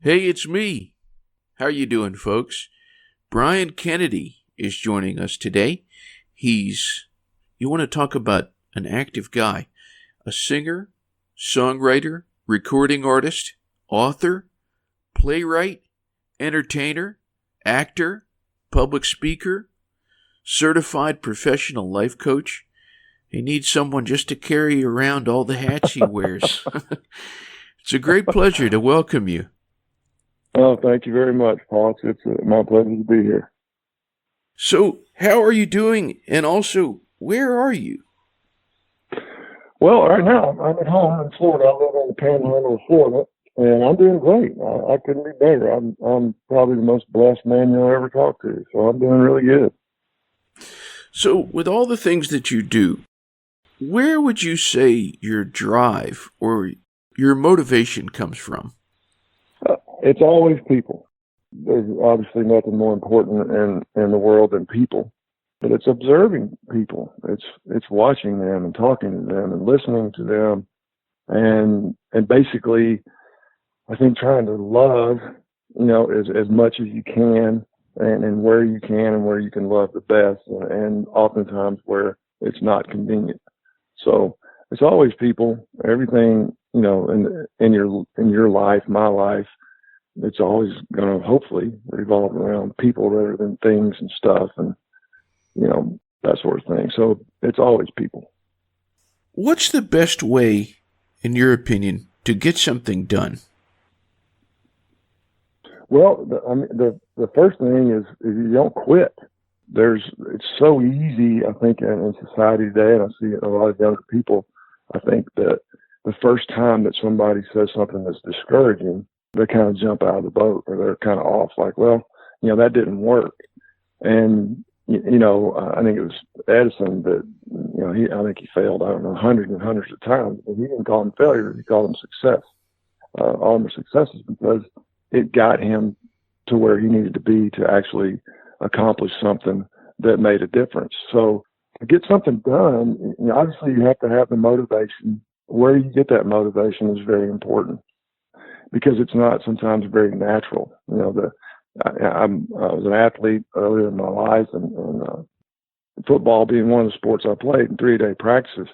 Hey, it's me. How you doing, folks? Bryan Kennedy is joining us today. You want to talk about an active guy, a singer, songwriter, recording artist, author, playwright, entertainer, actor, public speaker, certified professional life coach. He needs someone just to carry around all the hats he wears. It's a great pleasure to welcome you. Oh, thank you very much, Paul. It's my pleasure to be here. So, how are you doing? And also, where are you? Well, right now, I'm at home in Florida. I live on the panhandle of Florida, and I'm doing great. I couldn't be better. I'm probably the most blessed man you'll ever talk to, so I'm doing really good. So, with all the things that you do, where would you say your drive or your motivation comes from? It's always people. There's obviously nothing more important in the world than people, but it's observing people. It's watching them and talking to them and listening to them, and basically, I think trying to love, as much as you can, and where you can and where you can love the best, and oftentimes where it's not convenient. So it's always people. Everything, in your life, my life. It's always going to hopefully revolve around people rather than things and stuff and, that sort of thing. So it's always people. What's the best way, in your opinion, to get something done? Well, the first thing is you don't quit. It's so easy, I think, in society today, and I see it in a lot of younger people. I think that the first time that somebody says something that's discouraging, they kind of jump out of the boat, or they're kind of off, like, well, that didn't work. And, I think it was Edison that, I think he failed, I don't know, hundreds and hundreds of times. But he didn't call them failure, he called them success. All their successes, because it got him to where he needed to be to actually accomplish something that made a difference. So to get something done, obviously you have to have the motivation. Where you get that motivation is very important, because it's not sometimes very natural. I was an athlete earlier in my life, and football being one of the sports I played in 3-day practices,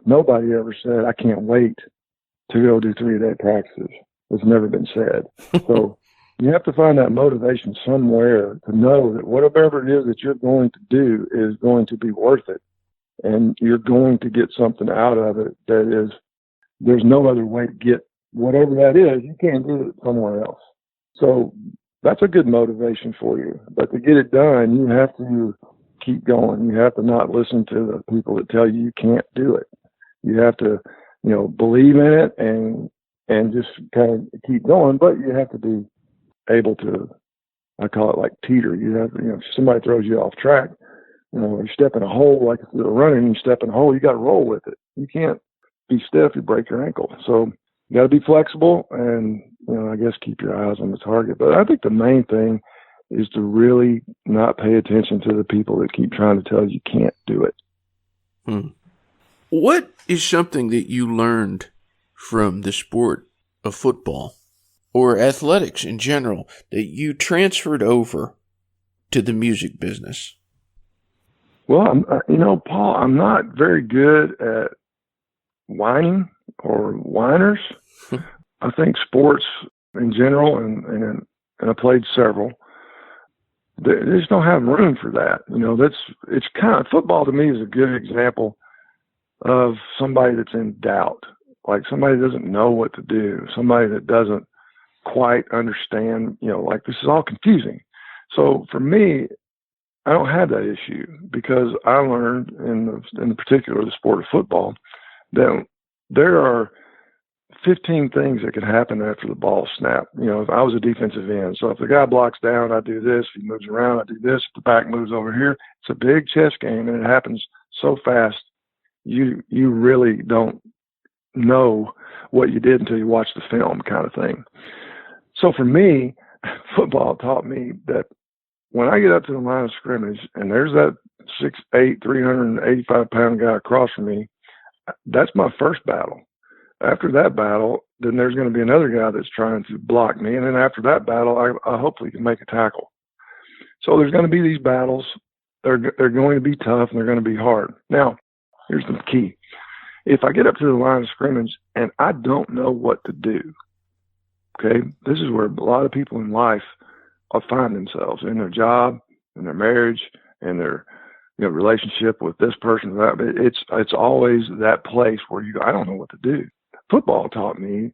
nobody ever said, I can't wait to go do 3-day practices. It's never been said. So you have to find that motivation somewhere to know that whatever it is that you're going to do is going to be worth it. And you're going to get something out of it there's no other way to get whatever that is. You can't do it somewhere else. So that's a good motivation for you. But to get it done, you have to keep going. You have to not listen to the people that tell you can't do it. You have to, believe in it and just kind of keep going. But you have to be able to, I call it like teeter. You have to, if somebody throws you off track, you step in a hole, like if you're running, you step in a hole, you got to roll with it. You can't be stiff, you break your ankle. So you got to be flexible and, I guess keep your eyes on the target. But I think the main thing is to really not pay attention to the people that keep trying to tell you can't do it. What is something that you learned from the sport of football or athletics in general that you transferred over to the music business? Well, Paul, I'm not very good at whining or whiners. I think sports in general, and I played several, they just don't have room for that. It's kind of, football to me is a good example of somebody that's in doubt, like somebody doesn't know what to do, somebody that doesn't quite understand, like this is all confusing. So for me, I don't have that issue, because I learned in particular the sport of football that there are 15 things that could happen after the ball snapped. If I was a defensive end, so if the guy blocks down, I do this. If he moves around, I do this. If the back moves over here, it's a big chess game, and it happens so fast. You really don't know what you did until you watch the film, kind of thing. So for me, football taught me that when I get up to the line of scrimmage and there's that 6'8", 385-pound guy across from me, that's my first battle. After that battle, then there's going to be another guy that's trying to block me. And then after that battle, I hopefully can make a tackle. So there's going to be these battles. They're going to be tough and they're going to be hard. Now, here's the key. If I get up to the line of scrimmage and I don't know what to do, okay, this is where a lot of people in life find themselves in their job, in their marriage, in their relationship with this person. It's always that place where I don't know what to do. Football taught me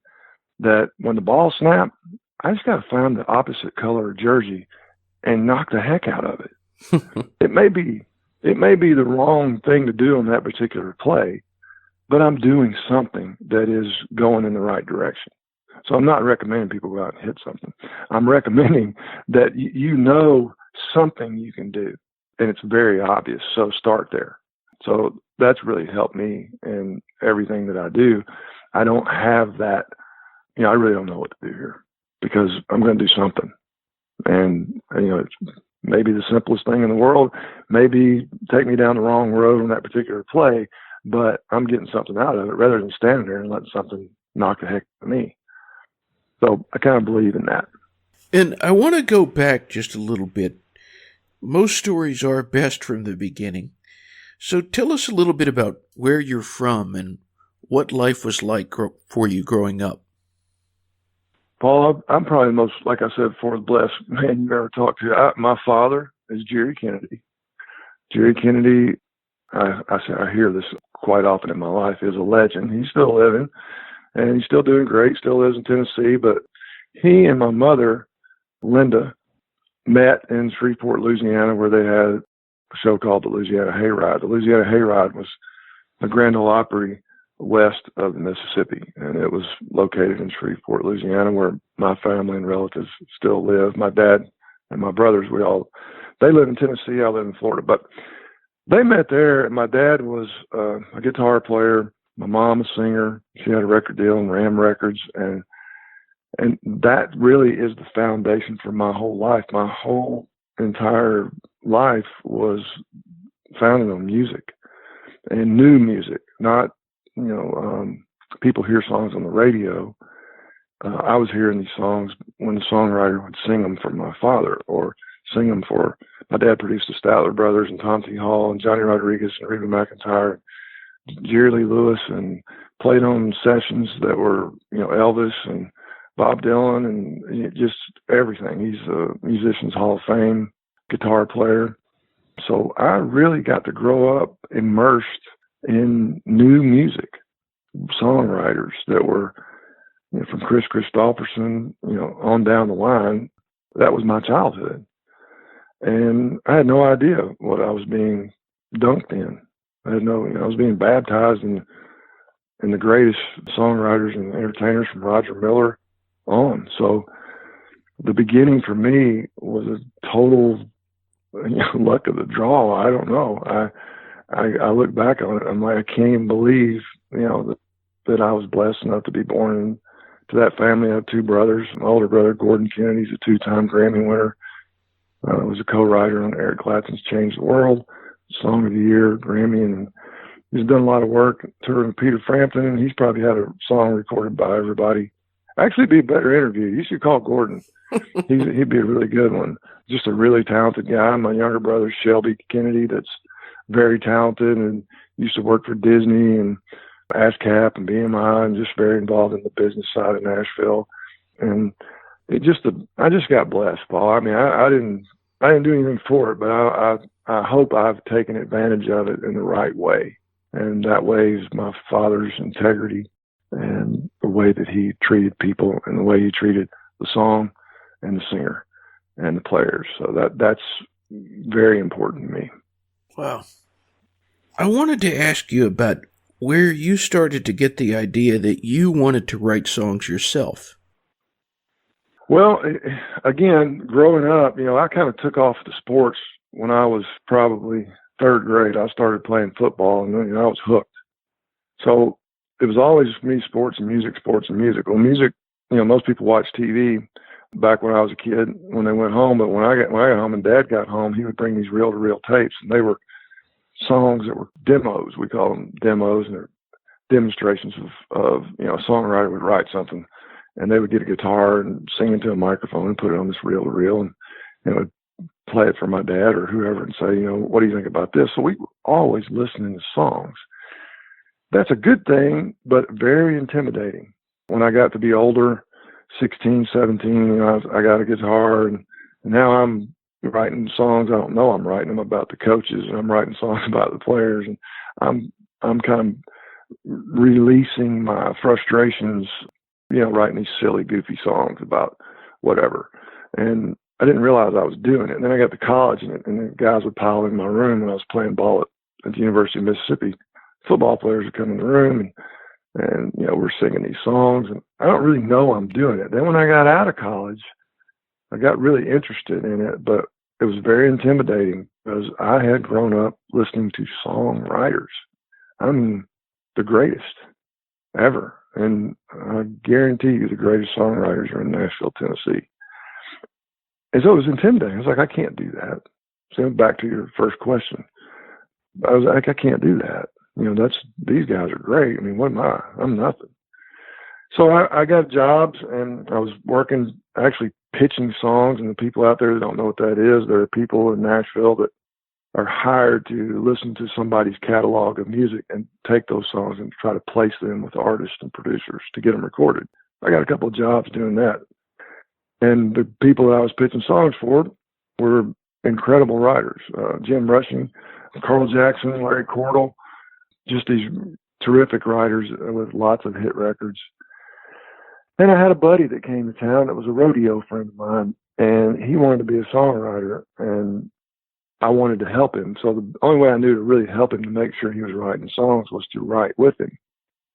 that when the ball snapped, I just got to find the opposite color jersey and knock the heck out of it. It may be the wrong thing to do on that particular play, but I'm doing something that is going in the right direction. So I'm not recommending people go out and hit something. I'm recommending that you know something you can do, and it's very obvious. So start there. So that's really helped me in everything that I do. I don't have that, I really don't know what to do here because I'm going to do something. And, it's maybe the simplest thing in the world, maybe take me down the wrong road on that particular play, but I'm getting something out of it rather than standing there and letting something knock the heck out of me. So I kind of believe in that. And I want to go back just a little bit. Most stories are best from the beginning. So tell us a little bit about where you're from and what life was like for you growing up. Paul, I'm probably the most, like I said before, the blessed man you've ever talked to. My father is Jerry Kennedy. Jerry Kennedy, I hear this quite often in my life, is a legend. He's still living, and he's still doing great, still lives in Tennessee. But he and my mother, Linda, met in Shreveport, Louisiana, where they had a show called the Louisiana Hayride. The Louisiana Hayride was a Grand Ole Opry west of the Mississippi, and it was located in Shreveport, Louisiana, where my family and relatives still live. My dad and my brothers, they live in Tennessee, I live in Florida, but they met there. My dad was a guitar player, my mom a singer. She had a record deal in Ram Records, and that really is the foundation for my whole life. My whole entire life was founded on music and new music, not people hear songs on the radio. I was hearing these songs when the songwriter would sing them for my father or sing them for my dad. Produced the Statler Brothers and Tom T. Hall and Johnny Rodriguez and Reba McEntire, Jerry Lee Lewis, and played on sessions that were Elvis and Bob Dylan and just everything. He's a Musicians Hall of Fame guitar player. So I really got to grow up immersed in new music, songwriters that were from Chris Christopherson, on down the line. That was my childhood. And I had no idea what I was being dunked in. I was being baptized in the greatest songwriters and entertainers from Roger Miller on. So the beginning for me was a total luck of the draw. I don't know. I look back on it, I'm like, I can't even believe, that I was blessed enough to be born into that family. I have two brothers. My older brother, Gordon Kennedy, is a 2-time Grammy winner. Was a co-writer on Eric Clapton's Change the World, Song of the Year, Grammy, and he's done a lot of work touring with Peter Frampton, and he's probably had a song recorded by everybody. Actually, be a better interview. You should call Gordon. He'd be a really good one. Just a really talented guy. My younger brother, Shelby Kennedy, that's very talented and used to work for Disney and ASCAP and BMI and just very involved in the business side of Nashville. And I just got blessed, Paul. I mean, I didn't do anything for it, but I hope I've taken advantage of it in the right way. And that way is my father's integrity and the way that he treated people and the way he treated the song and the singer and the players. So that's very important to me. Wow. I wanted to ask you about where you started to get the idea that you wanted to write songs yourself. Well, again, growing up, I kind of took off the sports when I was probably third grade. I started playing football, and I was hooked. So it was always for me sports and music, sports and music. Well, music, most people watch TV back when I was a kid when they went home. But when I got home and Dad got home, he would bring these reel-to-reel tapes, and they were songs that were demos. We call them demos, and demonstrations of a songwriter would write something, and they would get a guitar and sing into a microphone and put it on this reel to reel, and would play it for my dad or whoever and say, what do you think about this? So we were always listening to songs. That's a good thing, but very intimidating. When I got to be older, 16, 17, I got a guitar, and now I'm writing songs. I don't know I'm writing them about the coaches, and I'm writing songs about the players, and I'm kind of releasing my frustrations, writing these silly, goofy songs about whatever. And I didn't realize I was doing it. And then I got to college, and the guys would pile in my room when I was playing ball at the University of Mississippi. Football players would come in the room, and we're singing these songs, and I don't really know I'm doing it. Then when I got out of college, I got really interested in it, but it was very intimidating because I had grown up listening to songwriters. I mean, the greatest ever. And I guarantee you the greatest songwriters are in Nashville, Tennessee. And so it was intimidating. I was like, I can't do that. So back to your first question. I was like, I can't do that. These guys are great. I mean, what am I? I'm nothing. So I got jobs, and I was working, actually pitching songs. And the people out there that don't know what that is, there are people in Nashville that are hired to listen to somebody's catalog of music and take those songs and try to place them with artists and producers to get them recorded. I got a couple of jobs doing that. And the people that I was pitching songs for were incredible writers. Jim Rushing, Carl Jackson, Larry Cordell, just these terrific writers with lots of hit records. And I had a buddy that came to town that was a rodeo friend of mine, and he wanted to be a songwriter, and I wanted to help him. So the only way I knew to really help him to make sure he was writing songs was to write with him.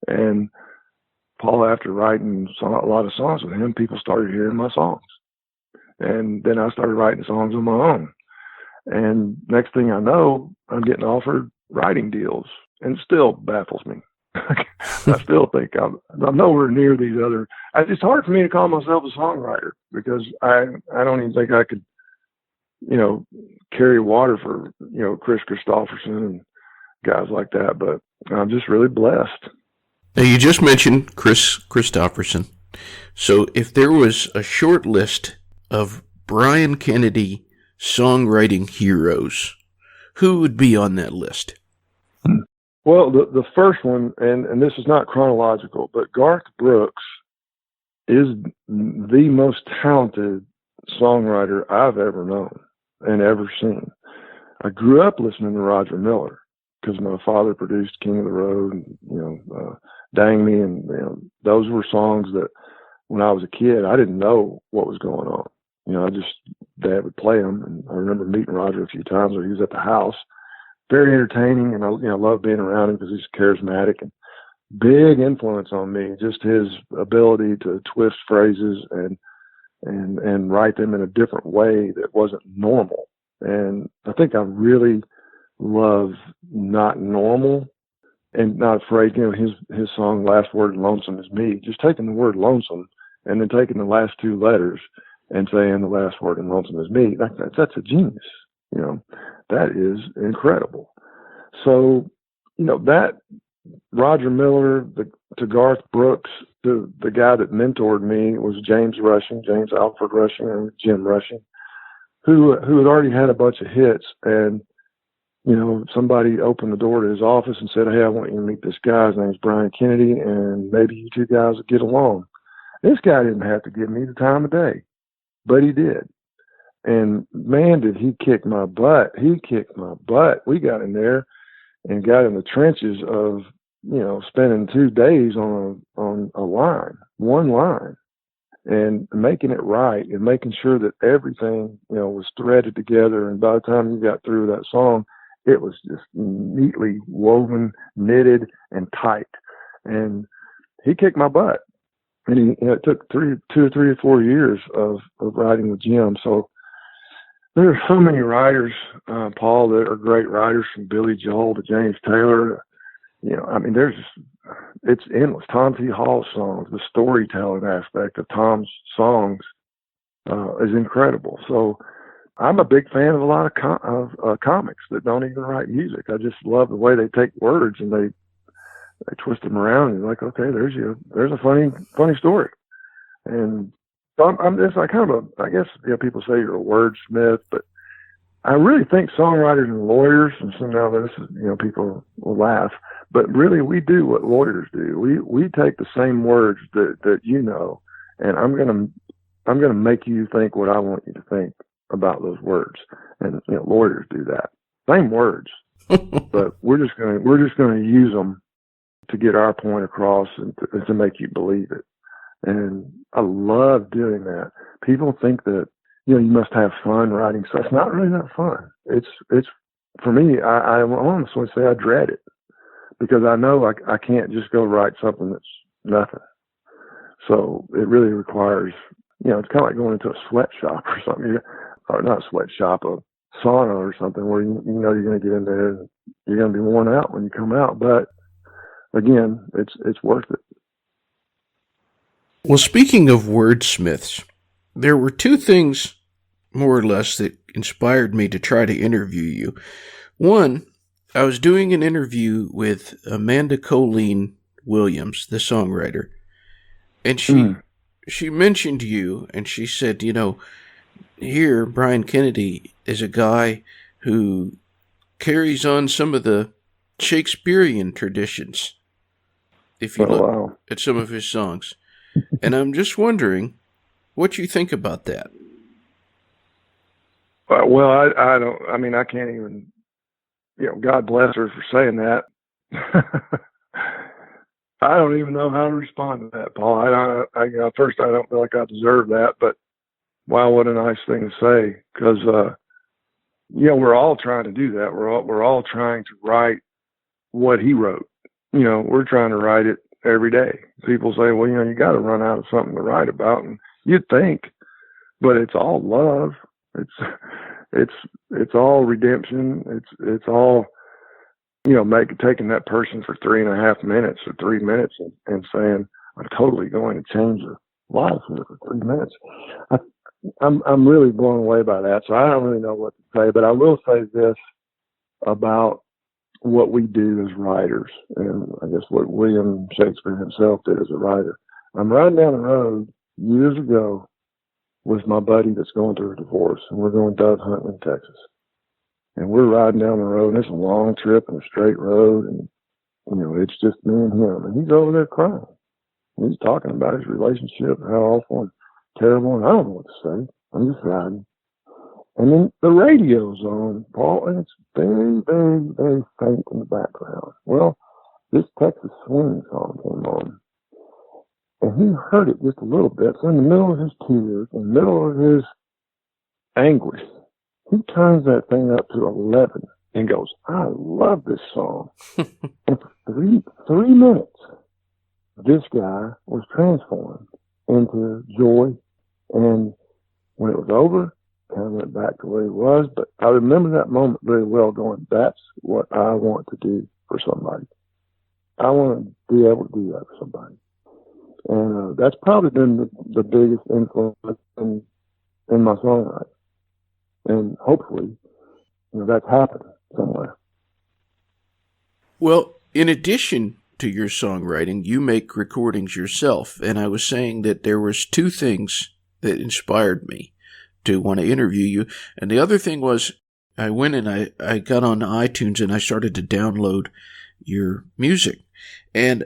And Paul, after writing a lot of songs with him, people started hearing my songs. And then I started writing songs on my own. And next thing I know, I'm getting offered writing deals, and it still baffles me. I still think I'm nowhere near these other. It's hard for me to call myself a songwriter because I don't even think I could, carry water for, Chris Christopherson and guys like that. But I'm just really blessed. Now, you just mentioned Chris Christopherson. So if there was a short list of Bryan Kennedy songwriting heroes, who would be on that list? Well, the first one, and this is not chronological, but Garth Brooks is the most talented songwriter I've ever known and ever seen. I grew up listening to Roger Miller because my father produced King of the Road, and, Dang Me, and those were songs that when I was a kid, I didn't know what was going on. Dad would play them, and I remember meeting Roger a few times where he was at the house. Very entertaining, and I love being around him because he's charismatic and big influence on me. Just his ability to twist phrases and write them in a different way that wasn't normal. And I think I really love Not Normal and Not Afraid. His song Last Word in Lonesome Is Me. Just taking the word lonesome and then taking the last two letters and saying the last word in Lonesome Is Me. That's a genius. That is incredible. So, that Roger Miller, to Garth Brooks, the guy that mentored me was James Alfred Rushing, or Jim Rushing, who had already had a bunch of hits. And, somebody opened the door to his office and said, "Hey, I want you to meet this guy. His name's Bryan Kennedy, and maybe you two guys will get along." This guy didn't have to give me the time of day, but he did. And man, did he kick my butt. He kicked my butt. We got in there and got in the trenches of, spending 2 days on a line, one line, and making it right and making sure that everything, was threaded together. And by the time you got through that song, it was just neatly woven, knitted, and tight. And he kicked my butt. And it took 2 or 3 or 4 years of writing with Jim. So there are so many writers, Paul, that are great writers, from Billy Joel to James Taylor. It's endless. Tom T. Hall's songs, the storytelling aspect of Tom's songs is incredible. So I'm a big fan of a lot of comics that don't even write music. I just love the way they take words and they twist them around and like, okay, there's a funny story. And so I'm just like kind of I guess people say you're a wordsmith, but I really think songwriters and lawyers, and so now this is, people will laugh, but really we do what lawyers do. We take the same words that and I'm gonna make you think what I want you to think about those words. And lawyers do that. Same words, but we're just gonna use them to get our point across and to make you believe it. And I love doing that. People think that you must have fun writing stuff. It's not really that fun. It's for me. I honestly say I dread it because I know I can't just go write something that's nothing. So it really requires, it's kind of like going into a sweatshop or something, or not a sweatshop, a sauna or something where you're going to get in there and you're going to be worn out when you come out. But again, it's worth it. Well, speaking of wordsmiths, there were two things, more or less, that inspired me to try to interview you. One, I was doing an interview with Amanda Colleen Williams, the songwriter, and she mentioned you, and she said, here, Bryan Kennedy is a guy who carries on some of the Shakespearean traditions, if you look at some of his songs. And I'm just wondering what you think about that. Well, I can't even, God bless her for saying that. I don't even know how to respond to that, Paul. First, I don't feel like I deserve that, but wow, what a nice thing to say. Because, we're all trying to do that. We're all trying to write what he wrote. We're trying to write it every day. People say, well, you got to run out of something to write about, and you'd think, but it's all love. It's all redemption. It's all, taking that person for 3.5 minutes or 3 minutes and saying, I'm totally going to change your life here for 3 minutes. I'm really blown away by that. So I don't really know what to say, but I will say this about what we do as writers, and I guess what William Shakespeare himself did as a writer. I'm riding down the road years ago with my buddy that's going through a divorce, and we're going dove hunting in Texas. And we're riding down the road, and it's a long trip and a straight road, and it's just me and him. And he's over there crying. And he's talking about his relationship, how awful and terrible, and I don't know what to say. I'm just riding. And then the radio's on, Paul, and it's very, very, very faint in the background. Well, this Texas swing song came on. And he heard it just a little bit. So in the middle of his tears, in the middle of his anguish, he turns that thing up to 11 and goes, I love this song. And for three minutes, this guy was transformed into joy. And when it was over, kind of went back to where he was. But I remember that moment very well going, that's what I want to do for somebody. I want to be able to do that for somebody. And that's probably been the biggest influence in my songwriting. And hopefully, that's happened somewhere. Well, in addition to your songwriting, you make recordings yourself. And I was saying that there was two things that inspired me to want to interview you. And the other thing was I went and I got on iTunes and I started to download your music. And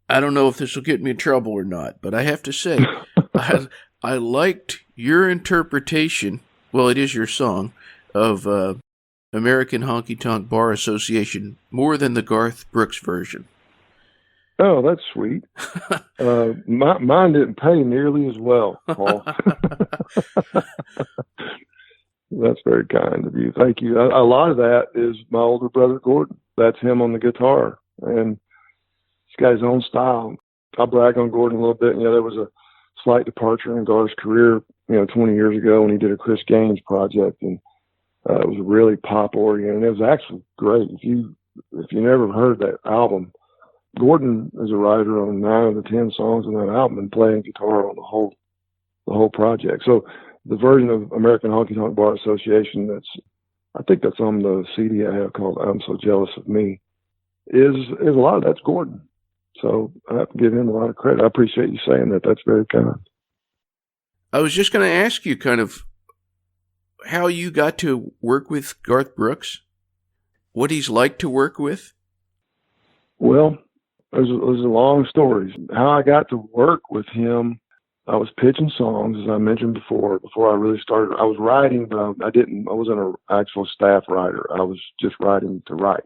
I don't know if this will get me in trouble or not, but I have to say, I liked your interpretation, well, it is your song, of American Honky-Tonk Bar Association more than the Garth Brooks version. Oh, that's sweet. Mine didn't pay nearly as well, Paul. That's very kind of you. Thank you. A lot of that is my older brother, Gordon. That's him on the guitar. And he's got his own style. I brag on Gordon a little bit. There was a slight departure in Garth's career, 20 years ago when he did a Chris Gaines project. And it was really pop-oriented. It was actually great. If you never heard that album, Gordon is a writer on 9 of the 10 songs on that album and playing guitar on the whole project. So the version of American Honky-Tonk Bar Association, I think that's on the CD I have called I'm So Jealous of Me. is a lot of that's Gordon. So I have to give him a lot of credit. I appreciate you saying that. That's very kind. I was just going to ask you kind of how you got to work with Garth Brooks, what he's like to work with. Well, there's a long story. How I got to work with him, I was pitching songs, as I mentioned before I really started. I was writing, but I wasn't an actual staff writer. I was just writing to write.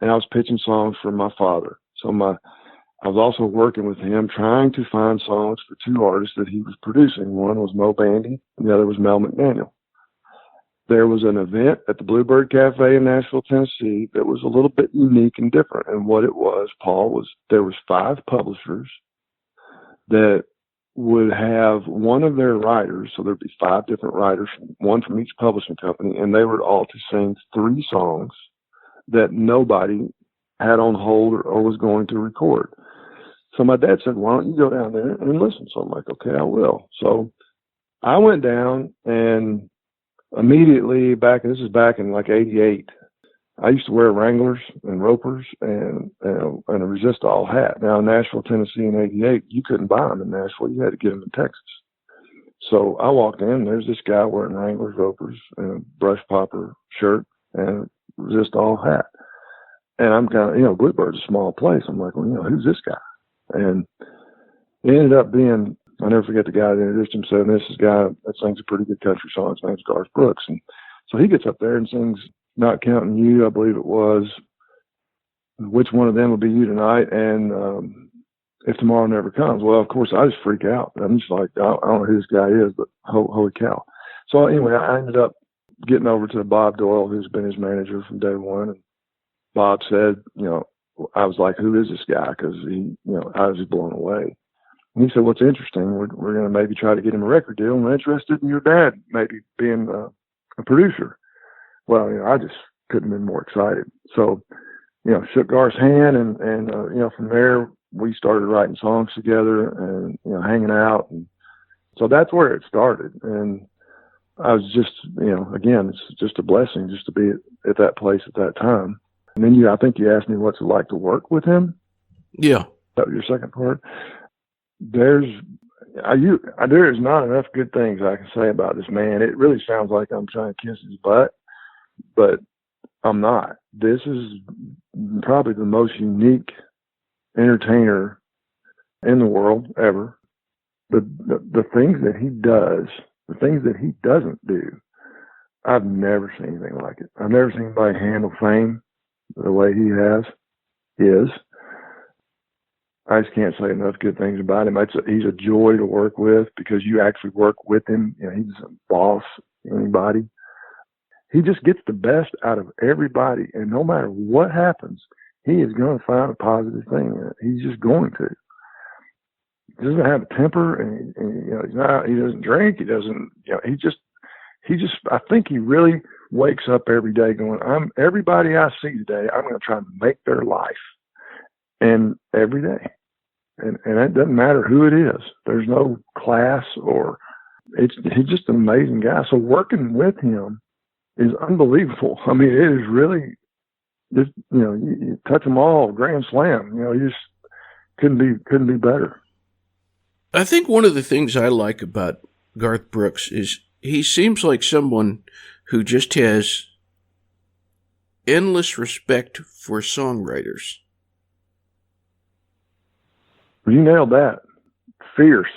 And I was pitching songs for my father. So I was also working with him, trying to find songs for two artists that he was producing. One was Mo Bandy, and the other was Mel McDaniel. There was an event at the Bluebird Cafe in Nashville, Tennessee that was a little bit unique and different. And what it was, Paul, there was 5 publishers that would have one of their writers, so there'd be 5 different writers, one from each publishing company, and they were all to sing 3 songs that nobody had on hold or was going to record. So my dad said, why don't you go down there and listen? So I'm like, okay, I will. So I went down, and immediately this is back in like 88. I used to wear Wranglers and Ropers and a Resistol hat. Now in Nashville, Tennessee in 88, you couldn't buy them in Nashville. You had to get them in Texas. So I walked in, there's this guy wearing Wranglers, Ropers, and a brush popper shirt and a Resistol hat. And I'm kind of, Bluebird's a small place. I'm like, well, who's this guy? And it ended up being, I'll never forget the guy that introduced himself. And this is a guy that sings a pretty good country song. His name's Garth Brooks. And so he gets up there and sings Not Counting You, I believe it was. Which one of them will be you tonight? And If Tomorrow Never Comes. Well, of course, I just freak out. I'm just like, I don't know who this guy is, but holy cow. So anyway, I ended up getting over to Bob Doyle, who's been his manager from day one. And Bob said, I was like, who is this guy? Because I was just blown away. And he said, what's interesting, we're going to maybe try to get him a record deal. And we're interested in your dad maybe being a producer. Well, I just couldn't have been more excited. So, shook Garth's hand and from there we started writing songs together and, hanging out. And so that's where it started. And I was just, again, it's just a blessing just to be at that place at that time. And then I think you asked me what's it like to work with him. Yeah. That was your second part. There is not enough good things I can say about this man. It really sounds like I'm trying to kiss his butt, but I'm not. This is probably the most unique entertainer in the world ever. The things that he does, the things that he doesn't do, I've never seen anything like it. I've never seen anybody handle fame the way he is. I just can't say enough good things about him. He's a joy to work with because you actually work with him. He doesn't boss anybody. He just gets the best out of everybody, and no matter what happens, he is going to find a positive thing in it. He's just going to. He doesn't have a temper, and he doesn't drink. He doesn't. He just. I think he really wakes up every day going, everybody I see today, I'm going to try to make their life. And every day. And it doesn't matter who it is. There's no class he's just an amazing guy. So working with him is unbelievable. I mean, it is really just, you touch them all, grand slam, you just couldn't be better. I think one of the things I like about Garth Brooks is he seems like someone who just has endless respect for songwriters. You nailed that. Fierce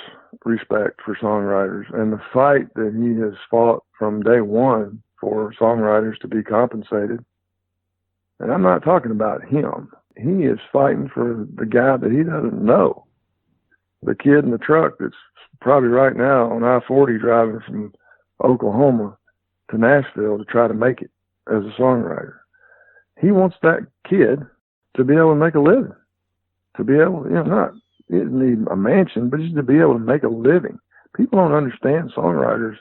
respect for songwriters and the fight that he has fought from day one for songwriters to be compensated. And I'm not talking about him. He is fighting for the guy that he doesn't know. The kid in the truck that's probably right now on I-40 driving from Oklahoma to Nashville to try to make it as a songwriter. He wants that kid to be able to make a living, to be able, he doesn't need a mansion, but just to be able to make a living. People don't understand songwriters'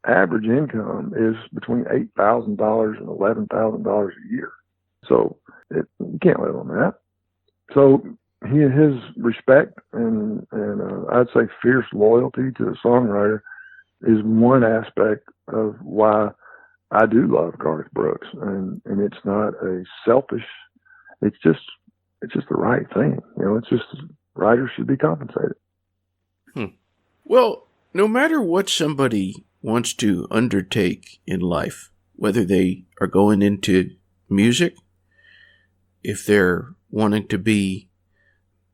average income is between $8,000 and $11,000 a year. So you can't live on that. So his respect and I'd say fierce loyalty to the songwriter is one aspect of why I do love Garth Brooks. And it's not a selfish it's just the right thing. It's just writers should be compensated. Well, no matter what somebody wants to undertake in life, whether they are going into music, if they're wanting to be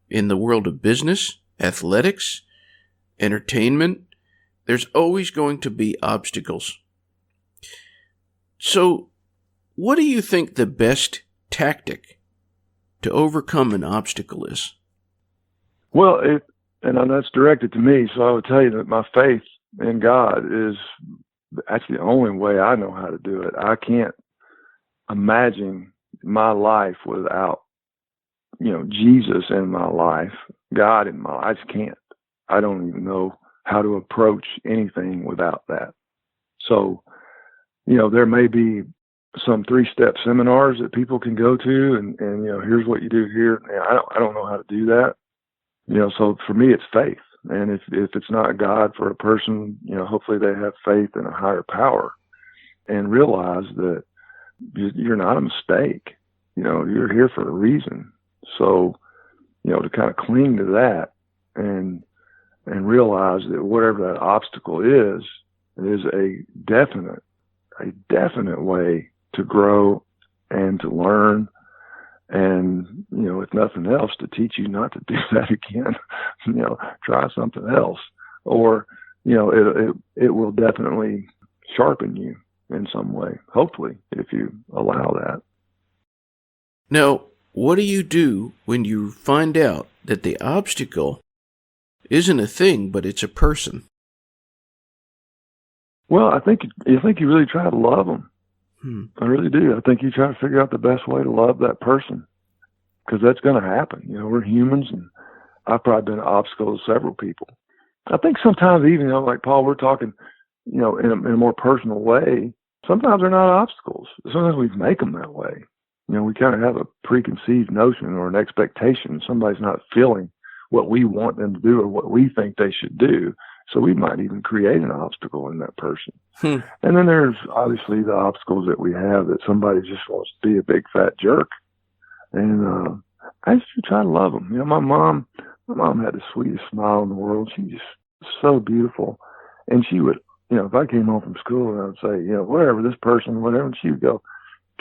in the world of business, athletics, entertainment, there's always going to be obstacles. So, what do you think the best tactic to overcome an obstacle is? Well, and that's directed to me, so I would tell you that my faith in God is actually the only way I know how to do it. I can't imagine my life without, Jesus in my life, God in my life. I just can't. I don't even know how to approach anything without that. So, there may be some 3-step seminars that people can go to, and here's what you do here. I don't know how to do that. So for me, it's faith. And if it's not God for a person, hopefully they have faith in a higher power and realize that you're not a mistake. You're here for a reason. So, to kind of cling to that and realize that whatever that obstacle is a definite way to grow and to learn. And, if nothing else, to teach you not to do that again, try something else. Or, it will definitely sharpen you in some way, hopefully, if you allow that. Now, what do you do when you find out that the obstacle isn't a thing, but it's a person? Well, I think you really try to love them. I really do. I think you try to figure out the best way to love that person, because that's going to happen. We're humans, and I've probably been an obstacle to several people. I think sometimes even, like Paul, we're talking, in a more personal way. Sometimes they're not obstacles. Sometimes we make them that way. We kind of have a preconceived notion or an expectation. Somebody's not feeling what we want them to do or what we think they should do. So we might even create an obstacle in that person. And then there's obviously the obstacles that we have, that somebody just wants to be a big fat jerk. And I just try to love them. My mom had the sweetest smile in the world. She just so beautiful. And she would, if I came home from school and I would say, whatever, this person, whatever, and she would go,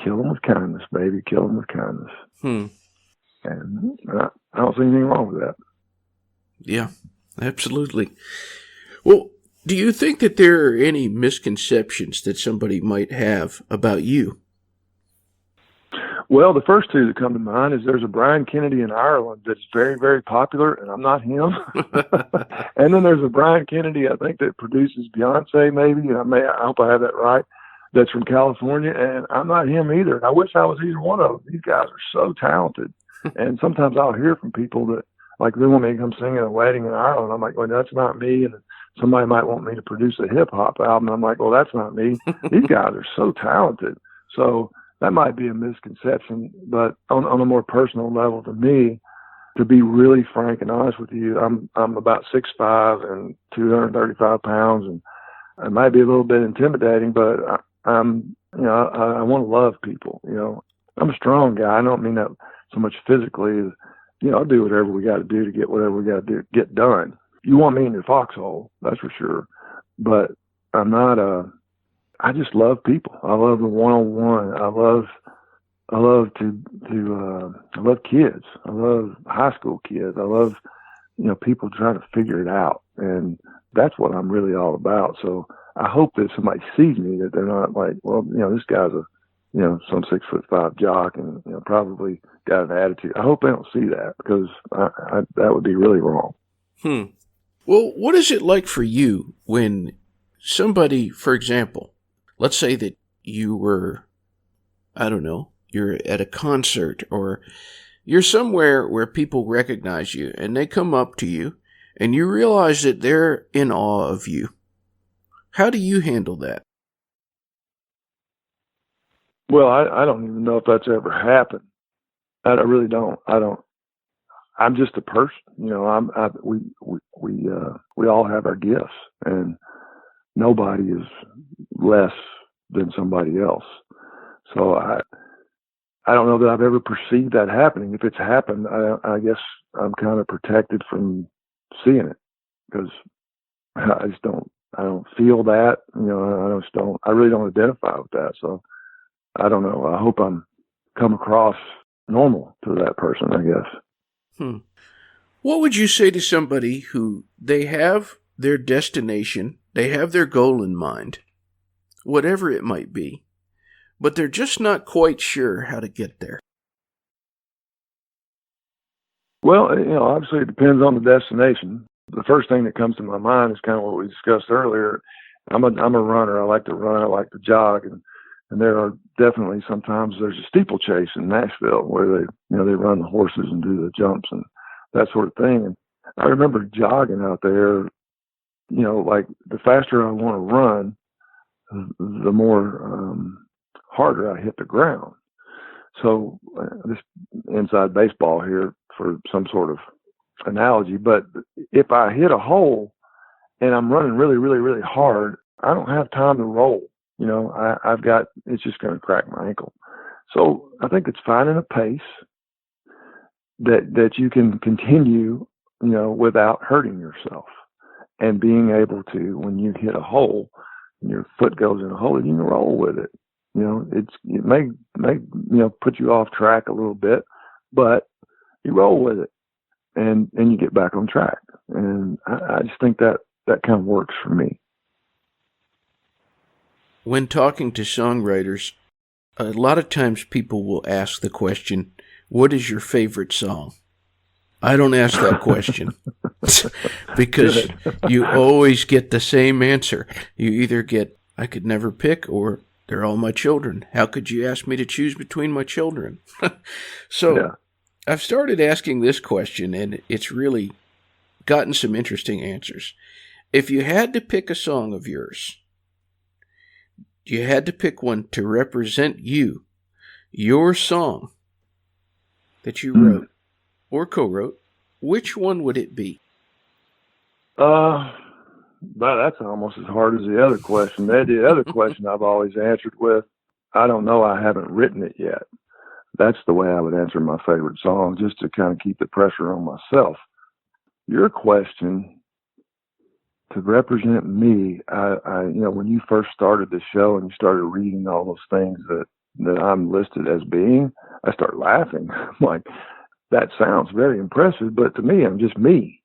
kill them with kindness, baby, kill them with kindness. And I don't see anything wrong with that. Yeah, absolutely. Well, do you think that there are any misconceptions that somebody might have about you? Well, the first two that come to mind is there's a Bryan Kennedy in Ireland that's very, very popular, and I'm not him. And then there's a Bryan Kennedy, I think, that produces Beyonce, maybe, and I hope I have that right, that's from California, and I'm not him either. And I wish I was either one of them. These guys are so talented. And sometimes I'll hear from people that, like, they want me to come sing at a wedding in Ireland. I'm like, well, that's not me. And somebody might want me to produce a hip-hop album. I'm like, well, that's not me. These guys are so talented. So that might be a misconception. But on a more personal level, to me, to be really frank and honest with you, I'm about 6'5" and 235 pounds, and it might be a little bit intimidating, but I want to love people. I'm a strong guy. I don't mean that so much physically. I'll do whatever we got to do to get whatever we got to get done. You want me in your foxhole, that's for sure. But I'm not I just love people. I love the one-on-one. I love kids. I love high school kids. I love, people trying to figure it out. And that's what I'm really all about. So I hope that somebody sees me, that they're not like, well, this guy's some 6'5" jock and, probably got an attitude. I hope they don't see that, because that would be really wrong. Well, what is it like for you when somebody, for example, let's say that you were, I don't know, you're at a concert or you're somewhere where people recognize you and they come up to you and you realize that they're in awe of you. How do you handle that? Well, I don't even know if that's ever happened. I really don't. I'm just a person. We all have our gifts, and nobody is less than somebody else. So I don't know that I've ever perceived that happening. If it's happened, I guess I'm kind of protected from seeing it because I just don't. I don't feel that. I really don't identify with that. So I don't know. I hope I'm come across normal to that person, I guess. What would you say to somebody who they have their destination, they have their goal in mind, whatever it might be, but they're just not quite sure how to get there? Well, obviously it depends on the destination. The first thing that comes to my mind is kind of what we discussed earlier. I'm a runner. I like to run. I like to jog, and there are definitely sometimes there's a steeplechase in Nashville where they run the horses and do the jumps and that sort of thing. And I remember jogging out there. Like the faster I want to run, the more harder I hit the ground. So this inside baseball here for some sort of analogy, but if I hit a hole and I'm running really, really, really hard, I don't have time to roll. It's just going to crack my ankle. So I think it's finding a pace that you can continue, without hurting yourself, and being able to, when you hit a hole and your foot goes in a hole, you can roll with it. It may put you off track a little bit, but you roll with it and you get back on track. And I just think that kind of works for me. When talking to songwriters, a lot of times people will ask the question, what is your favorite song? I don't ask that question because you always get the same answer. You either get, I could never pick, or they're all my children. How could you ask me to choose between my children? So yeah. I've started asking this question, and it's really gotten some interesting answers. If you had to pick a song of yours, you had to pick one to represent you, your song that you wrote or co-wrote, which one would it be? But that's almost as hard as the other question. The other question I've always answered with, I don't know, I haven't written it yet. That's the way I would answer my favorite song, just to kind of keep the pressure on myself. Your question, to represent me, I when you first started the show and you started reading all those things that I'm listed as being, I start laughing. I'm like, that sounds very impressive, but to me, I'm just me.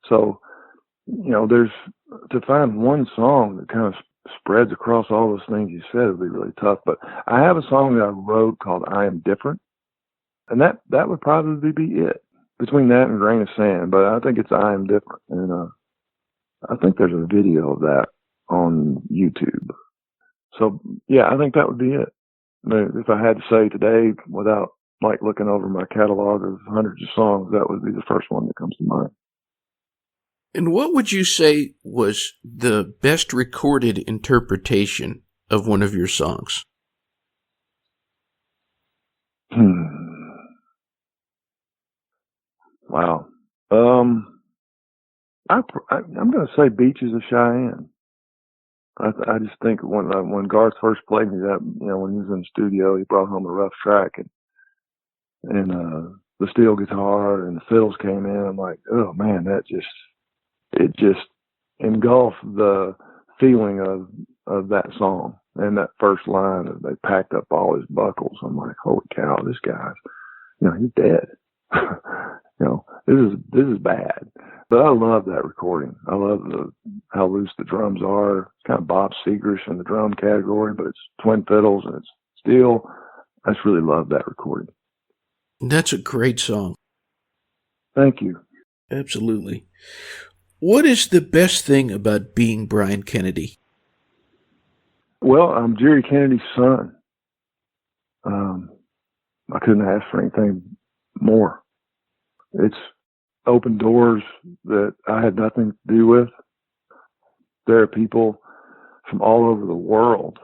So, there's to find one song that kind of spreads across all those things you said would be really tough. But I have a song that I wrote called I Am Different, and that would probably be it, between that and Grain of Sand. But I think it's I Am Different, and I think there's a video of that on YouTube. So, yeah, I think that would be it. If I had to say today, without looking over my catalog of hundreds of songs, that would be the first one that comes to mind. And what would you say was the best recorded interpretation of one of your songs? Wow. I'm going to say Beaches of Cheyenne. I just think when Garth first played me that, when he was in the studio, he brought home a rough track and the steel guitar and the fiddles came in. I'm like, oh man, it just engulfed the feeling of that song. And that first line of they packed up all his buckles. I'm like, holy cow, this guy's, he's dead. This is bad. But I love that recording. I love how loose the drums are. It's kind of Bob Seger's in the drum category, but it's twin fiddles and it's steel. I just really love that recording. That's a great song. Thank you. Absolutely. What is the best thing about being Bryan Kennedy? Well, I'm Jerry Kennedy's son. I couldn't ask for anything more. It's opened doors that I had nothing to do with. There are people from all over the world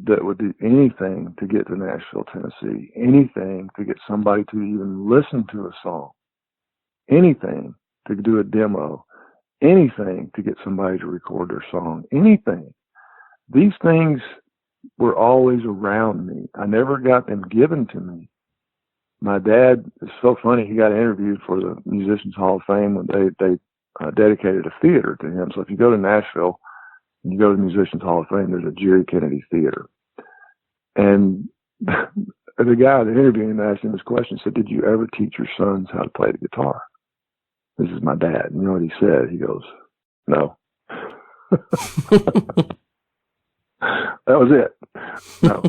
that would do anything to get to Nashville, Tennessee, anything to get somebody to even listen to a song, anything to do a demo, anything to get somebody to record their song, anything. These things were always around me. I never got them given to me. my dad, it's so funny, he got interviewed for the Musicians Hall of Fame when they dedicated a theater to him. So if you go to Nashville and you go to the Musicians Hall of Fame, there's a Jerry Kennedy Theater. And the guy that interviewed him asked him this question, said, "Did you ever teach your sons how to play the guitar?" This is my dad. You know what he said? He goes, "No." That was it. No.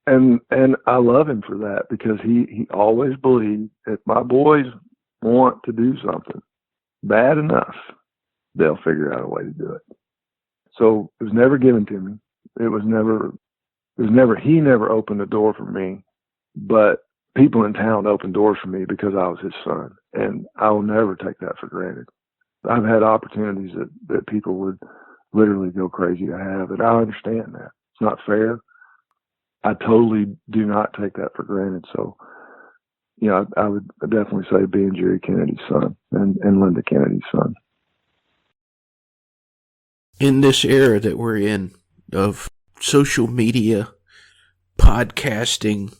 And I love him for that, because he always believed if my boys want to do something bad enough, they'll figure out a way to do it. So it was never given to me. He never opened a door for me, but people in town opened doors for me because I was his son. And I will never take that for granted. I've had opportunities that people would literally go crazy to have, and I understand that. It's not fair. I totally do not take that for granted. So, I would definitely say being Jerry Kennedy's son and Linda Kennedy's son. In this era that we're in of social media, podcasting,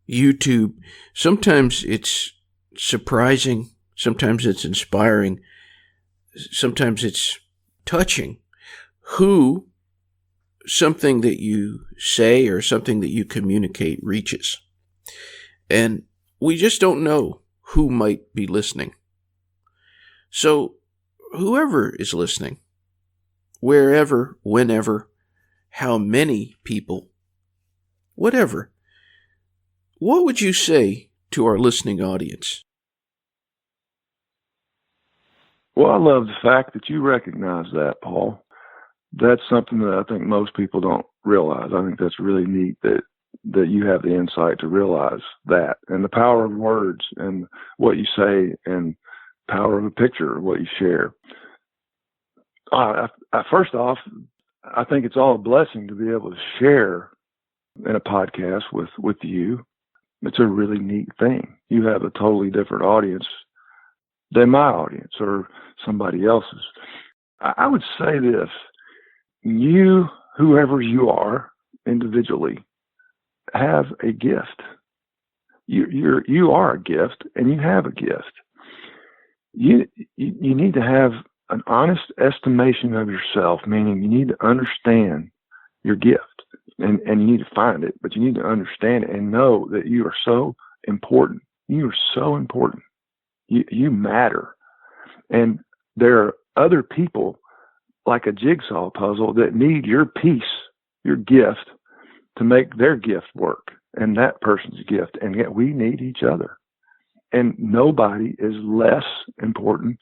YouTube, sometimes it's surprising, sometimes it's inspiring, sometimes it's touching who something that you say or something that you communicate reaches. And we just don't know who might be listening. So whoever is listening, wherever, whenever, how many people, whatever, what would you say to our listening audience? Well, I love the fact that you recognize that, Paul. That's something that I think most people don't realize. I think that's really neat that you have the insight to realize that, and the power of words and what you say, and power of a picture, what you share. First off, I think it's all a blessing to be able to share in a podcast with you. It's a really neat thing. You have a totally different audience than my audience or somebody else's. I would say this: you, whoever you are individually, have a gift. You are a gift, and you have a gift. You need to have an honest estimation of yourself, meaning you need to understand your gift, and you need to find it, but you need to understand it and know that you are so important. You are so important. You matter. And there are other people, like a jigsaw puzzle, that need your piece, your gift, to make their gift work, and that person's gift. And yet we need each other. And nobody is less important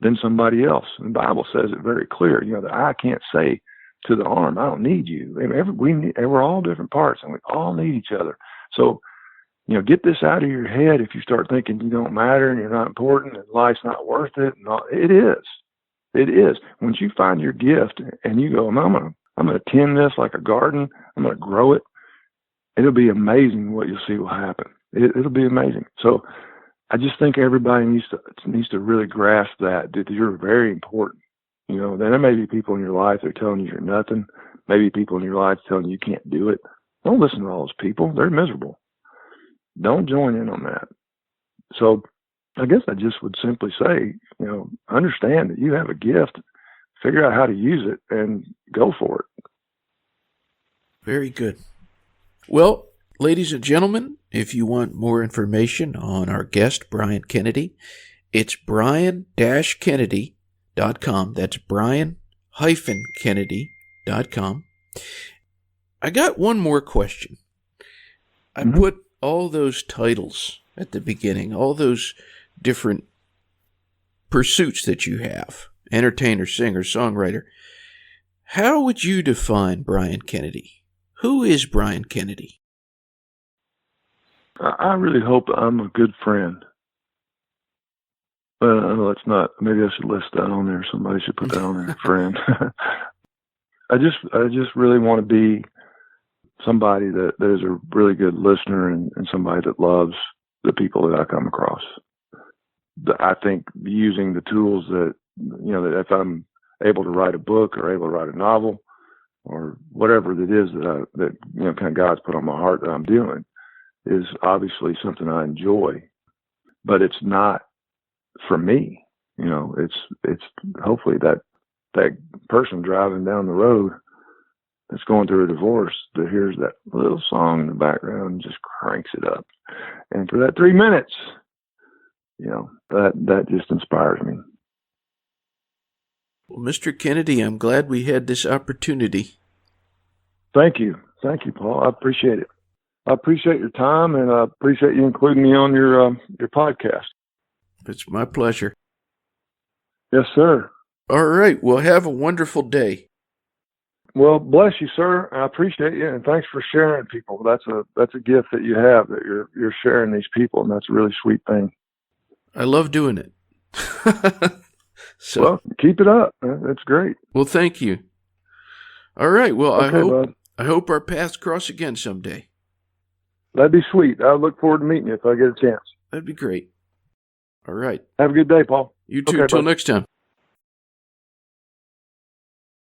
than somebody else. And the Bible says it very clear. The eye can't say to the arm, "I don't need you." And we're all different parts, and we all need each other. So, get this out of your head. If you start thinking you don't matter and you're not important and life's not worth it, it is. It is. Once you find your gift and you go, I'm going to tend this like a garden. I'm going to grow it. It'll be amazing what you'll see will happen. It'll be amazing. So I just think everybody needs to really grasp that you're very important. There may be people in your life that are telling you you're nothing. Maybe people in your life telling you can't do it. Don't listen to all those people. They're miserable. Don't join in on that. So I guess I just would simply say, understand that you have a gift, figure out how to use it, and go for it. Very good. Well, ladies and gentlemen, if you want more information on our guest, Bryan Kennedy, it's bryan-kennedy.com. That's bryan-kennedy.com. I got one more question. I put all those titles at the beginning, all those different pursuits that you have: entertainer, singer, songwriter. How would you define Bryan Kennedy? Who is Bryan Kennedy? I really hope I'm a good friend. No, it's not. Maybe I should list that on there. Somebody should put that on there, friend. I just really want to be somebody that is a really good listener and somebody that loves the people that I come across. I think using the tools that if I'm able to write a book or able to write a novel or whatever it is that kind of God's put on my heart that I'm doing, is obviously something I enjoy, but it's not for me. It's hopefully that person driving down the road that's going through a divorce that hears that little song in the background and just cranks it up. And for that 3 minutes, that just inspires me. Well, Mr. Kennedy, I'm glad we had this opportunity. Thank you, Paul. I appreciate it. I appreciate your time, and I appreciate you including me on your podcast. It's my pleasure. Yes, sir. All right. Well, have a wonderful day. Well, bless you, sir. I appreciate you, and thanks for sharing people. That's a gift that you have, that you're sharing these people, and that's a really sweet thing. I love doing it. Well, keep it up. That's great. Well, thank you. All right. Well, Okay, I hope our paths cross again someday. That'd be sweet. I look forward to meeting you if I get a chance. That'd be great. All right. Have a good day, Paul. You too. Okay, Till bud. next time.